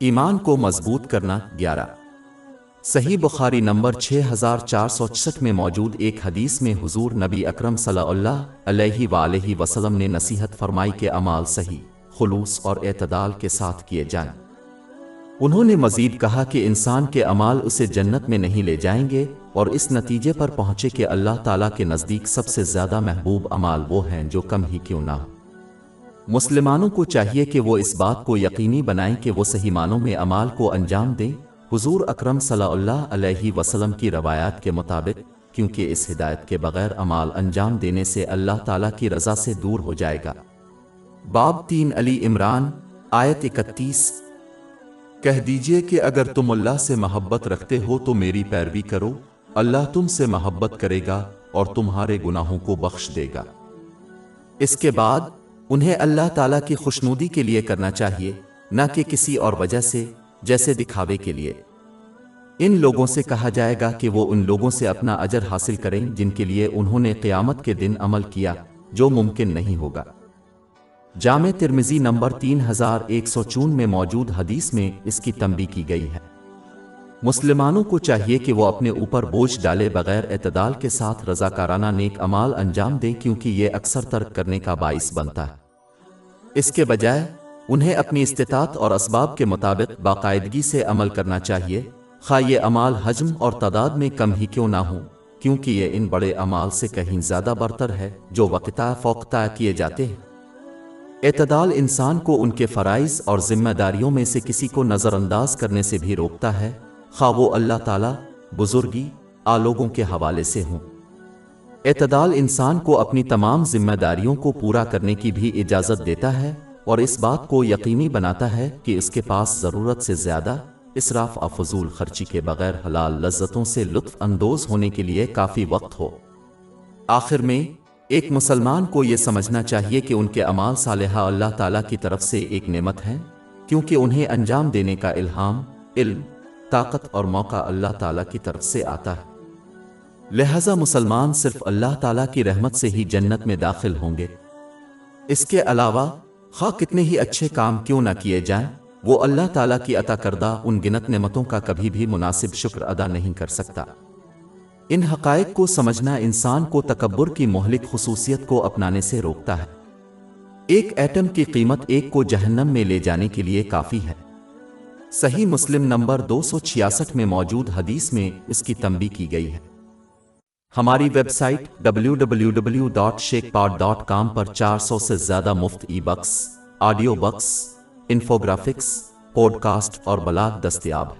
ایمان کو مضبوط کرنا 11 صحیح بخاری نمبر 6466 میں موجود ایک حدیث میں حضور نبی اکرم صلی اللہ علیہ وآلہ وسلم نے نصیحت فرمائی کہ اعمال صحیح، خلوص اور اعتدال کے ساتھ کیے جائیں۔ انہوں نے مزید کہا کہ انسان کے اعمال اسے جنت میں نہیں لے جائیں گے، اور اس نتیجے پر پہنچے کہ اللہ تعالیٰ کے نزدیک سب سے زیادہ محبوب اعمال وہ ہیں جو کم ہی کیوں نہ ہو۔ مسلمانوں کو چاہیے کہ وہ اس بات کو یقینی بنائیں کہ وہ صحیح معنوں میں اعمال کو انجام دیں حضور اکرم صلی اللہ علیہ وسلم کی روایات کے مطابق، کیونکہ اس ہدایت کے بغیر اعمال انجام دینے سے اللہ تعالیٰ کی رضا سے دور ہو جائے گا۔ باب 3 علی عمران آیت 31 کہہ دیجئے کہ اگر تم اللہ سے محبت رکھتے ہو تو میری پیروی کرو، اللہ تم سے محبت کرے گا اور تمہارے گناہوں کو بخش دے گا۔ اس کے بعد انہیں اللہ تعالیٰ کی خوشنودی کے لیے کرنا چاہیے، نہ کہ کسی اور وجہ سے، جیسے دکھاوے کے لیے۔ ان لوگوں سے کہا جائے گا کہ وہ ان لوگوں سے اپنا اجر حاصل کریں جن کے لیے انہوں نے قیامت کے دن عمل کیا، جو ممکن نہیں ہوگا۔ جامع ترمذی نمبر 3154 میں موجود حدیث میں اس کی تنبیہ کی گئی ہے۔ مسلمانوں کو چاہیے کہ وہ اپنے اوپر بوجھ ڈالے بغیر اعتدال کے ساتھ رضاکارانہ نیک اعمال انجام دیں، کیونکہ یہ اکثر ترک کرنے کا باعث بنتا ہے۔ اس کے بجائے انہیں اپنی استطاعت اور اسباب کے مطابق باقاعدگی سے عمل کرنا چاہیے، خواہ یہ اعمال حجم اور تعداد میں کم ہی کیوں نہ ہوں، کیونکہ یہ ان بڑے اعمال سے کہیں زیادہ برتر ہے جو وقتہ فوقتہ کیے جاتے ہیں۔ اعتدال انسان کو ان کے فرائض اور ذمہ داریوں میں سے کسی کو نظر انداز کرنے سے بھی روکتا ہے، خواہ وہ اللہ تعالیٰ، بزرگی، لوگوں کے حوالے سے ہوں۔ اعتدال انسان کو اپنی تمام ذمہ داریوں کو پورا کرنے کی بھی اجازت دیتا ہے، اور اس بات کو یقینی بناتا ہے کہ اس کے پاس ضرورت سے زیادہ اسراف اور فضول خرچی کے بغیر حلال لذتوں سے لطف اندوز ہونے کے لیے کافی وقت ہو۔ آخر میں ایک مسلمان کو یہ سمجھنا چاہیے کہ ان کے اعمال صالحہ اللہ تعالیٰ کی طرف سے ایک نعمت ہے، کیونکہ انہیں انجام دینے کا الہام، علم، طاقت اور موقع اللہ تعالیٰ کی طرف سے آتا ہے۔ لہذا مسلمان صرف اللہ تعالیٰ کی رحمت سے ہی جنت میں داخل ہوں گے۔ اس کے علاوہ خواہ کتنے ہی اچھے کام کیوں نہ کیے جائیں، وہ اللہ تعالیٰ کی عطا کردہ ان گنت نعمتوں کا کبھی بھی مناسب شکر ادا نہیں کر سکتا۔ ان حقائق کو سمجھنا انسان کو تکبر کی مہلک خصوصیت کو اپنانے سے روکتا ہے۔ ایک ایٹم کی قیمت ایک کو جہنم میں لے جانے کے لیے کافی ہے۔ صحیح مسلم نمبر 266 میں موجود حدیث میں اس کی تنبیہ کی گئی ہے۔ ہماری ویب سائٹ www.sheikhpod.com پر 400 سے زیادہ مفت e books, audio books, infographics, podcast اور بلاگ دستیاب ہے۔